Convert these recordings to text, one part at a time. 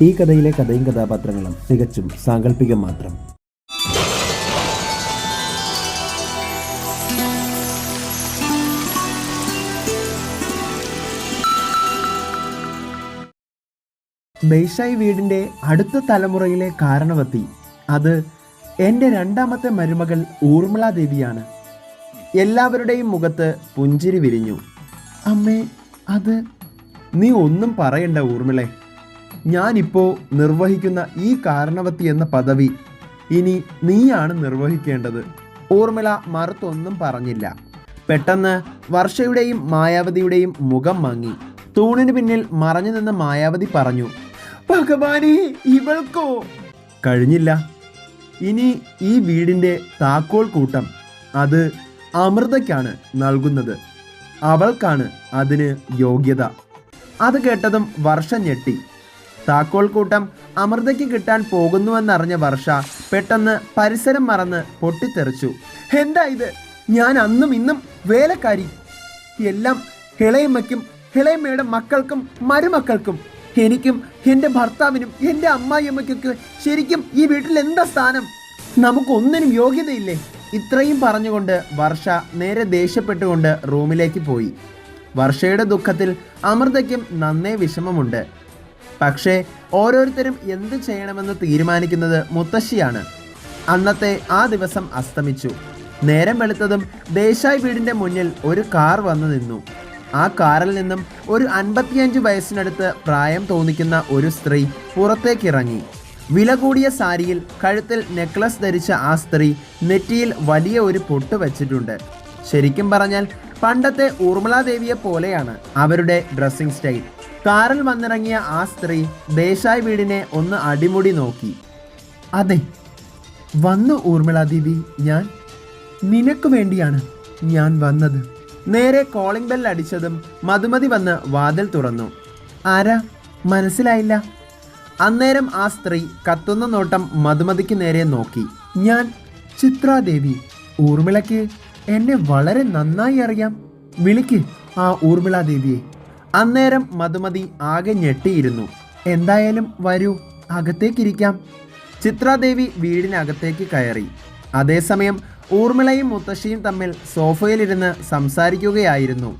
ഈ കഥയിലെ കഥയും കഥാപാത്രങ്ങളും തികച്ചും സാങ്കല്പികം മാത്രം. ദേശായി വീടിൻ്റെ അടുത്ത തലമുറയിലെ കാരണവത്തി അത് എൻ്റെ രണ്ടാമത്തെ മരുമകൾ ഊർമിള ദേവിയാണ്. എല്ലാവരുടെയും മുഖത്ത് പുഞ്ചിരി വിരിഞ്ഞു. അമ്മേ, അത് നീ ഒന്നും പറയണ്ട ഊർമിളെ. ഞാനിപ്പോൾ നിർവഹിക്കുന്ന ഈ കാരണവത്തി എന്ന പദവി ഇനി നീയാണ് നിർവഹിക്കേണ്ടത്. ഊർമിള മറുത്തൊന്നും പറഞ്ഞില്ല. പെട്ടെന്ന് വർഷയുടെയും മായാവതിയുടെയും മുഖം മങ്ങി. തൂണിന് പിന്നിൽ മറഞ്ഞു നിന്ന മായാവതി പറഞ്ഞു, ഭഗവാനേ, ഇവൾക്കോ? കഴിഞ്ഞില്ല. ഇനി ഈ വീടിൻ്റെ താക്കോൽ കൂട്ടം അത് അമൃതയ്ക്കാണ് നൽകുന്നത്. അവൾക്കാണ് അതിന് യോഗ്യത. അത് കേട്ടതും വർഷ ഞെട്ടി. താക്കോൽ കൂട്ടം അമൃതയ്ക്ക് കിട്ടാൻ പോകുന്നുവെന്നറിഞ്ഞ വർഷ പെട്ടെന്ന് പരിസരം മറന്ന് പൊട്ടിത്തെറിച്ചു. എന്താ ഇത്? ഞാൻ അന്നും ഇന്നും വേലക്കാരി. എല്ലാം ഇളയമ്മയ്ക്കും ഇളയമ്മയുടെ മക്കൾക്കും മരുമക്കൾക്കും. എനിക്കും എൻ്റെ ഭർത്താവിനും എൻ്റെ അമ്മായിയമ്മയ്ക്കൊക്കെ ശരിക്കും ഈ വീട്ടിൽ എന്താ സ്ഥാനം? നമുക്കൊന്നിനും യോഗ്യതയില്ലേ? ഇത്രയും പറഞ്ഞുകൊണ്ട് വർഷ നേരെ ദേഷ്യപ്പെട്ടുകൊണ്ട് റൂമിലേക്ക് പോയി. വർഷയുടെ ദുഃഖത്തിൽ അമൃതയ്ക്കും നന്നേ വിഷമമുണ്ട്. പക്ഷേ ഓരോരുത്തരും എന്ത് ചെയ്യണമെന്ന് തീരുമാനിക്കുന്നത് മുത്തശ്ശിയാണ്. അന്നത്തെ ആ ദിവസം അസ്തമിച്ചു. നേരം വെളുത്തതും ദേശായി വീടിൻ്റെ മുന്നിൽ ഒരു കാർ വന്നു നിന്നു. ആ കാറിൽ നിന്നും ഒരു 55 വയസ്സിനടുത്ത് പ്രായം തോന്നിക്കുന്ന ഒരു സ്ത്രീ പുറത്തേക്കിറങ്ങി. വില കൂടിയ സാരിയിൽ കഴുത്തിൽ നെക്ലസ് ധരിച്ച ആ സ്ത്രീ നെറ്റിയിൽ വലിയ ഒരു പൊട്ട് വെച്ചിട്ടുണ്ട്. ശരിക്കും പറഞ്ഞാൽ പണ്ടത്തെ ഊർമിളാദേവിയെ പോലെയാണ് അവരുടെ ഡ്രസ്സിംഗ് സ്റ്റൈൽ. കാറിൽ വന്നിറങ്ങിയ ആ സ്ത്രീ ദേശായി വീടിനെ ഒന്ന് അടിമുടി നോക്കി. അതെ, വന്നു ഊർമിളാദേവി. ഞാൻ നിനക്ക് വേണ്ടിയാണ് ഞാൻ വന്നത്. നേരെ കോളിംഗ് ബെൽ അടിച്ചതും മധുമതി വന്ന് വാതിൽ തുറന്നു. ആരാ? മനസ്സിലായില്ല. അന്നേരം ആ സ്ത്രീ കത്തുന്ന നോട്ടം മധുമതിക്ക് നേരെ നോക്കി. ഞാൻ ചിത്രാദേവി. ഊർമിളയ്ക്ക് എന്നെ വളരെ നന്നായി അറിയാം. വിളിക്ക് ആ ഊർമിളാദേവിയെ. അന്നേരം മധുമതി ആകെ ഞെട്ടിയിരുന്നു. എന്തായാലും വരൂ, അകത്തേക്കിരിക്കാം. ചിത്രാദേവി വീടിനകത്തേക്ക് കയറി. അതേസമയം ഊർമിളയും മുത്തശ്ശിയും തമ്മിൽ സോഫയിലിരുന്ന് സംസാരിക്കുകയായിരുന്നു.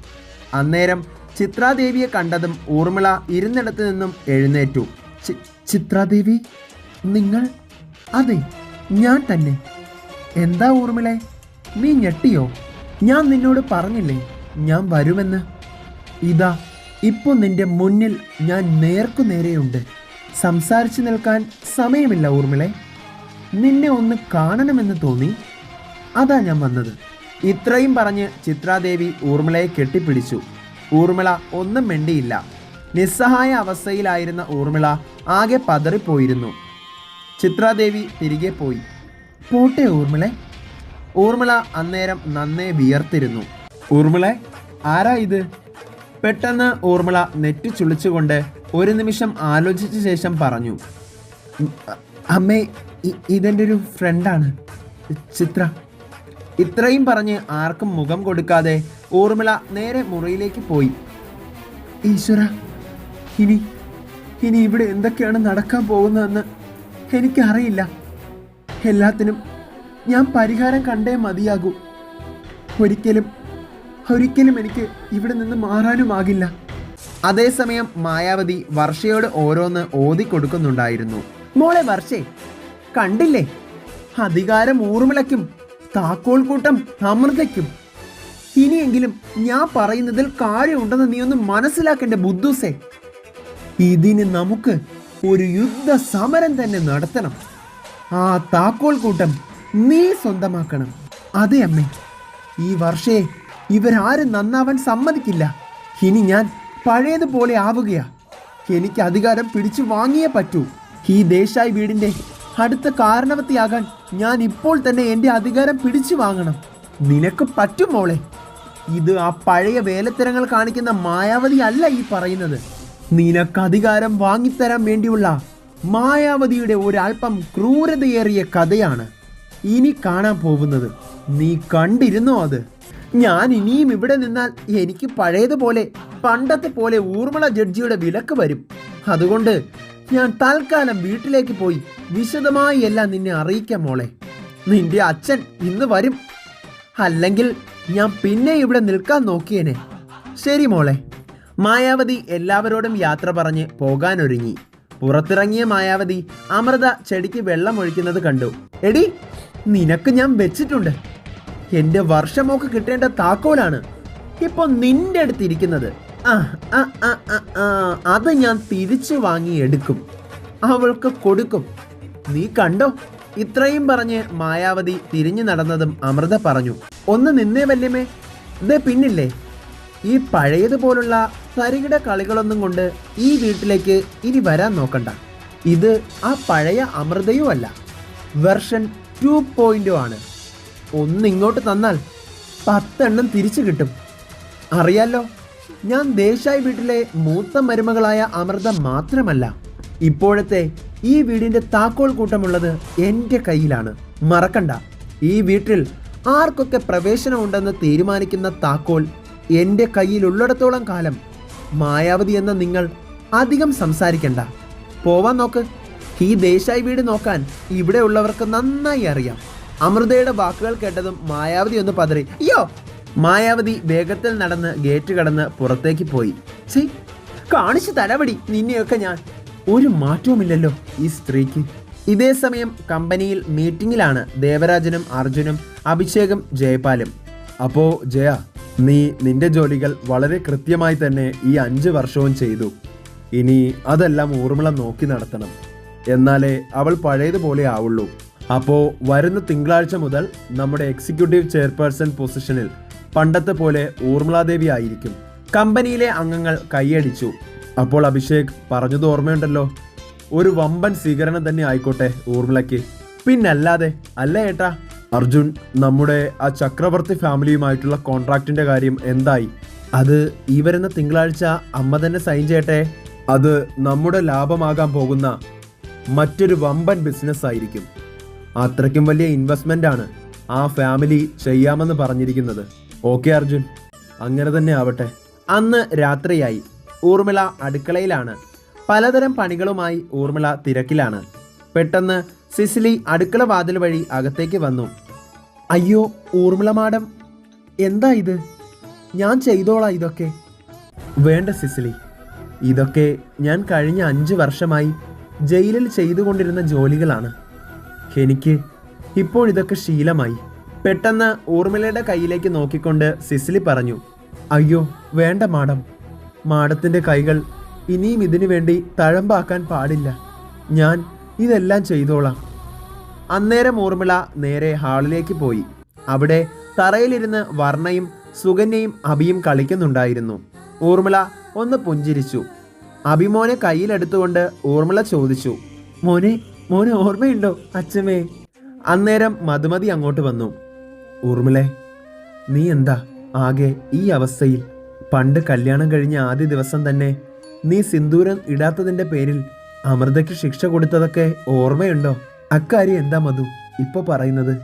അന്നേരം ചിത്രാദേവിയെ കണ്ടതും ഊർമിള ഇരുന്നിടത്ത് നിന്നും എഴുന്നേറ്റു. ചിത്രാദേവി, നിങ്ങൾ? അതെ, ഞാൻ തന്നെ. എന്താ ഊർമിളെ, നീ ഞെട്ടിയോ? ഞാൻ നിന്നോട് പറഞ്ഞില്ലേ ഞാൻ വരുമെന്ന്? ഇതാ ഇപ്പോൾ നിന്റെ മുന്നിൽ ഞാൻ നേർക്കുനേരെയുണ്ട്. സംസാരിച്ചു നിൽക്കാൻ സമയമില്ല ഊർമിളെ. നിന്നെ ഒന്ന് കാണണമെന്ന് തോന്നി, അതാ ഞാൻ വന്നത്. ഇത്രയും പറഞ്ഞ് ചിത്രാദേവി ഊർമിളയെ കെട്ടിപ്പിടിച്ചു. ഊർമിള ഒന്നും മിണ്ടിയില്ല. നിസ്സഹായ അവസ്ഥയിലായിരുന്ന ഊർമിള ആകെ പതറിപ്പോയിരുന്നു. ചിത്രാദേവി തിരികെ പോയി. പോട്ടെ ഊർമിളെ. ഊർമിള അന്നേരം നന്നേ വിയർത്തിരുന്നു. ഊർമിളെ, ആരാ ഇത്? പെട്ടെന്ന് ഊർമിള നെറ്റി ചുളിച്ചുകൊണ്ട് ഒരു നിമിഷം ആലോചിച്ച ശേഷം പറഞ്ഞു, അമ്മേ, ഇതെൻ്റെ ഒരു ഫ്രണ്ടാണ്, ചിത്ര. ഇത്രയും പറഞ്ഞ് ആർക്കും മുഖം കൊടുക്കാതെ ഊർമിള നേരെ മുറിയിലേക്ക് പോയി. ഈശ്വര, ഇനി ഇവിടെ എന്തൊക്കെയാണ് നടക്കാൻ പോകുന്നതെന്ന് എനിക്കറിയില്ല. എല്ലാത്തിനും ഞാൻ പരിഹാരം കണ്ടേ മതിയാകൂ. ഒരിക്കലും എനിക്ക് ഇവിടെ നിന്ന് മാറാനുമാകില്ല. അതേസമയം മായാവതി വർഷയോട് ഓരോന്ന് ഓതി കൊടുക്കുന്നുണ്ടായിരുന്നു. മോളെ വർഷേ, കണ്ടില്ലേ, അധികാരം ഊർമിളയ്ക്കും താക്കോൽ കൂട്ടം അമൃതയ്ക്കും. ഇനിയെങ്കിലും ഞാൻ പറയുന്നതിൽ കാര്യമുണ്ടെന്ന് നീ ഒന്ന് മനസ്സിലാക്കേണ്ട ബുദ്ധൂസേ. ഇതിന് നമുക്ക് ഒരു യുദ്ധ സമരം തന്നെ നടത്തണം. ആ താക്കോൽ കൂട്ടം നീ സ്വന്തമാക്കണം. അതെ അമ്മേ, ഈ വർഷേ ഇവരാരും നന്നാവാൻ സമ്മതിക്കില്ല. ഇനി ഞാൻ പഴയതുപോലെ ആവുകയാ. എനിക്ക് അധികാരം പിടിച്ചു വാങ്ങിയേ പറ്റൂ. ഈ ദേശായി വീടിൻ്റെ അടുത്ത കാരണവത്തിയാകാൻ ഞാൻ ഇപ്പോൾ തന്നെ എൻ്റെ അധികാരം പിടിച്ചു വാങ്ങണം. നിനക്ക് പറ്റും മോളെ. ഇത് ആ പഴയ വേലത്തരങ്ങൾ കാണിക്കുന്ന മായാവതി അല്ല ഈ പറയുന്നത്. നിനക്ക് അധികാരം വാങ്ങിത്തരാൻ വേണ്ടിയുള്ള മായാവതിയുടെ ഒരൽപ്പം ക്രൂരതയേറിയ കഥയാണ് ഇനി കാണാൻ പോകുന്നത്. നീ കണ്ടിരുന്നോ അത്? ഞാൻ ഇനിയും ഇവിടെ നിന്നാൽ എനിക്ക് പഴയതുപോലെ പണ്ടത്തെ പോലെ ഊർമിള ജഡ്ജിയുടെ വിലക്ക് വരും. അതുകൊണ്ട് ഞാൻ തൽക്കാലം വീട്ടിലേക്ക് പോയി വിശദമായി എല്ലാം നിന്നെ അറിയിക്കാം മോളെ. നിന്റെ അച്ഛൻ ഇന്ന് വരും, അല്ലെങ്കിൽ ഞാൻ പിന്നെ ഇവിടെ നിൽക്കാൻ നോക്കിയേനെ. ശരി മോളെ. മായാവതി എല്ലാവരോടും യാത്ര പറഞ്ഞ് പോകാനൊരുങ്ങി. പുറത്തിറങ്ങിയ മായാവതി അമൃത ചെടിക്ക് വെള്ളം ഒഴിക്കുന്നത് കണ്ടു. എടി, നിനക്ക് ഞാൻ വെച്ചിട്ടുണ്ട്. എന്റെ വർഷമൊക്കെ കിട്ടേണ്ട താക്കോലാണ് ഇപ്പൊ നിന്റെ അടുത്തിരിക്കുന്നത്. അത് ഞാൻ തിരിച്ചു വാങ്ങി എടുക്കും, അവൾക്ക് കൊടുക്കും, നീ കണ്ടോ. ഇത്രയും പറഞ്ഞ് മായാവതി തിരിഞ്ഞു നടന്നതും അമൃത പറഞ്ഞു, ഒന്ന് നിന്നേ വല്യമ്മേ. ദേ പിന്നില്ലേ, ഈ പഴയതുപോലുള്ള തരികിട കളികളൊന്നും കൊണ്ട് ഈ വീട്ടിലേക്ക് ഇനി വരാൻ നോക്കണ്ട. ഇത് ആ പഴയ അമൃതയും അല്ല, വെർഷൻ 2.0 ആണ്. ഒന്നിങ്ങോട്ട് തന്നാൽ 10 എണ്ണം തിരിച്ചു കിട്ടും. അറിയാലോ, ഞാൻ ദേശായി വീട്ടിലെ മൂത്ത മരുമകളായ അമൃത മാത്രമല്ല, ഇപ്പോഴത്തെ ഈ വീടിന്റെ താക്കോൽ കൂട്ടമുള്ളത് എൻ്റെ കയ്യിലാണ്. മറക്കണ്ട, ഈ വീട്ടിൽ ആർക്കൊക്കെ പ്രവേശനമുണ്ടെന്ന് തീരുമാനിക്കുന്ന താക്കോൽ എൻ്റെ കയ്യിലുള്ളിടത്തോളം കാലം മായാവതി എന്ന നിങ്ങൾ അധികം സംസാരിക്കണ്ട. പോവാൻ നോക്ക്. ഈ ദേശായി വീട് നോക്കാൻ ഇവിടെ ഉള്ളവർക്ക് നന്നായി അറിയാം. അമൃതയുടെ വാക്കുകൾ കേട്ടതും മായാവതി ഒന്ന് പതറി. അയ്യോ! മായാവതി വേഗത്തിൽ നടന്ന് ഗേറ്റ് കടന്ന് പുറത്തേക്ക് പോയി. കാണിച്ചു തലവടി നിന്നെയൊക്കെ ഞാൻ. ഒരു മാറ്റവുമില്ലല്ലോ ഈ സ്ത്രീക്ക്. ഇതേ സമയം കമ്പനിയിൽ മീറ്റിംഗിലാണ് ദേവരാജനും അർജുനും അഭിഷേകും ജയപാലും. അപ്പോ ജയ, നീ നിന്റെ ജോലികൾ വളരെ കൃത്യമായി തന്നെ ഈ 5 വർഷവും ചെയ്തു. ഇനി അതെല്ലാം ഊർമിള നോക്കി നടത്തണം, എന്നാലേ അവൾ പഴയതുപോലെ ആവുള്ളൂ. അപ്പോൾ വരുന്ന തിങ്കളാഴ്ച മുതൽ നമ്മുടെ എക്സിക്യൂട്ടീവ് ചെയർപേഴ്സൺ പൊസിഷനിൽ പണ്ടത്തെ പോലെ ഊർമിളാദേവി ആയിരിക്കും. കമ്പനിയിലെ അംഗങ്ങൾ കൈയടിച്ചു. അപ്പോൾ അഭിഷേക് പറഞ്ഞത് ഓർമ്മയുണ്ടല്ലോ, ഒരു വമ്പൻ സ്വീകരണം തന്നെ ആയിക്കോട്ടെ ഊർമിളയ്ക്ക്. പിന്നല്ലാതെ അല്ല ഏട്ടാ. അർജുൻ, നമ്മുടെ ആ ചക്രവർത്തി ഫാമിലിയുമായിട്ടുള്ള കോൺട്രാക്റ്റിന്റെ കാര്യം എന്തായി? അത് ഈ വരുന്ന തിങ്കളാഴ്ച അമ്മ തന്നെ സൈൻ ചെയ്യട്ടെ. അത് നമ്മുടെ ലാഭമാകാൻ പോകുന്ന മറ്റൊരു വമ്പൻ ബിസിനസ് ആയിരിക്കും. അത്രയ്ക്കും വലിയ ഇൻവെസ്റ്റ്മെന്റ് ആണ് ആ ഫാമിലി ചെയ്യാമെന്ന് പറഞ്ഞിരിക്കുന്നത്. ഓക്കെ അർജുൻ, അങ്ങനെ തന്നെ ആവട്ടെ. അന്ന് രാത്രിയായി. ഊർമിള അടുക്കളയിലാണ്. പലതരം പണികളുമായി ഊർമിള തിരക്കിലാണ്. പെട്ടെന്ന് സിസിലി അടുക്കള വാതിൽ വഴി അകത്തേക്ക് വന്നു. അയ്യോ ഊർമിള മാഡം, എന്താ ഇത്? ഞാൻ ചെയ്തോളാം ഇതൊക്കെ. വേണ്ട സിസിലി, ഇതൊക്കെ ഞാൻ കഴിഞ്ഞ 5 വർഷമായി ജയിലിൽ ചെയ്തുകൊണ്ടിരുന്ന ജോലികളാണ്. എനിക്ക് ഇപ്പോൾ ഇതൊക്കെ ശീലമായി. പെട്ടെന്ന് ഊർമിളയുടെ കയ്യിലേക്ക് നോക്കിക്കൊണ്ട് സിസിലി പറഞ്ഞു. അയ്യോ വേണ്ട മാഡം, മാഡത്തിൻ്റെ കൈകൾ ഇനിയും ഇതിനു വേണ്ടി തഴമ്പാക്കാൻ പാടില്ല. ഞാൻ ഇതെല്ലാം ചെയ്തോളാം. അന്നേരം ഊർമിള നേരെ ഹാളിലേക്ക് പോയി. അവിടെ തറയിലിരുന്ന് വർണ്ണയും സുകന്യയും അഭിയും കളിക്കുന്നുണ്ടായിരുന്നു. ഊർമിള ഒന്ന് പുഞ്ചിരിച്ചു. അഭിമോനെ കയ്യിലെടുത്തുകൊണ്ട് ഊർമിള ചോദിച്ചു, മോനെ ഓർമ്മയുണ്ടോ അച്ഛമ്മേ? അന്നേരം മധുമതി അങ്ങോട്ട് വന്നു. ഊർമിളെ, നീ എന്താ ആകെ ഈ അവസ്ഥയിൽ? പണ്ട് കല്യാണം കഴിഞ്ഞ ആദ്യ ദിവസം തന്നെ നീ സിന്ദൂരം ഇടാത്തതിന്റെ പേരിൽ അമൃതയ്ക്ക് ശിക്ഷ കൊടുത്തതൊക്കെ ഓർമ്മയുണ്ടോ? അക്കാര്യം എന്താ മധു ഇപ്പൊ പറയുന്നത്?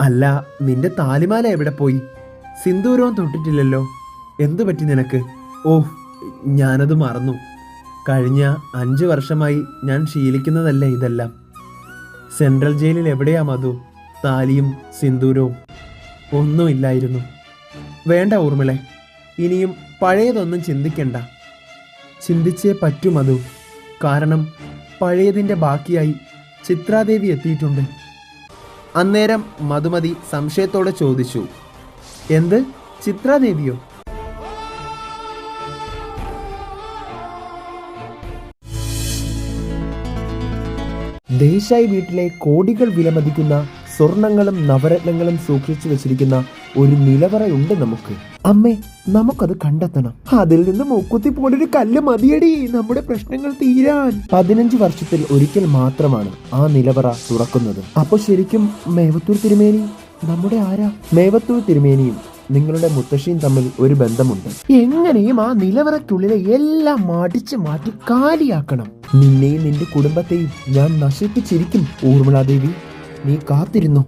അല്ല, നിന്റെ താലിമാല എവിടെ പോയി? സിന്ദൂരവും തൊട്ടിട്ടില്ലല്ലോ. എന്തു പറ്റി നിനക്ക്? ഓഹ്, ഞാനത് മറന്നു. കഴിഞ്ഞ 5 വർഷമായി ഞാൻ ശീലിക്കുന്നതല്ലേ ഇതെല്ലാം. സെൻട്രൽ ജയിലിൽ എവിടെയാ മധു താലിയും സിന്ദൂരവും? ഒന്നുമില്ലായിരുന്നു. വേണ്ട ഊർമിളെ, ഇനിയും പഴയതൊന്നും ചിന്തിക്കണ്ട. ചിന്തിച്ചേ പറ്റൂ മധു. കാരണം പഴയതിൻ്റെ ബാക്കിയായി ചിത്രാദേവി എത്തിയിട്ടുണ്ട്. അന്നേരം മധുമതി സംശയത്തോടെ ചോദിച്ചു, എന്ത് ചിത്രാദേവിയോ? ദേശായി വീട്ടിലെ കോടികൾ വിലമതിക്കുന്ന സ്വർണങ്ങളും നവരത്നങ്ങളും സൂക്ഷിച്ചു വെച്ചിരിക്കുന്ന ഒരു നിലവറയുണ്ട് നമുക്ക്. അമ്മേ, നമുക്കത് കണ്ടെത്തണം. അതിൽ നിന്ന് മൂക്കുത്തി പോലൊരു കല്ല് മതിയടി നമ്മുടെ പ്രശ്നങ്ങൾ തീരാൻ. 15 വർഷത്തിൽ ഒരിക്കൽ മാത്രമാണ് ആ നിലവറ തുറക്കുന്നത്. അപ്പൊ ശരിക്കും മേവത്തൂർ തിരുമേനി നമ്മുടെ ആരാ? മേവത്തൂർ തിരുമേനിയും നിങ്ങളുടെ മുത്തശ്ശിയും തമ്മിൽ ഒരു ബന്ധമുണ്ട്. എങ്ങനെയും ആ നിലവറയ്ക്കുള്ളിലെ എല്ലാം അടിച്ചു മാറ്റി കാലിയാക്കണം. നിന്നെയും നിന്റെ കുടുംബത്തെയും ഞാൻ നശിപ്പിച്ചിരിക്കും ഊർമിളാദേവി. നീ കാത്തിരുന്നു.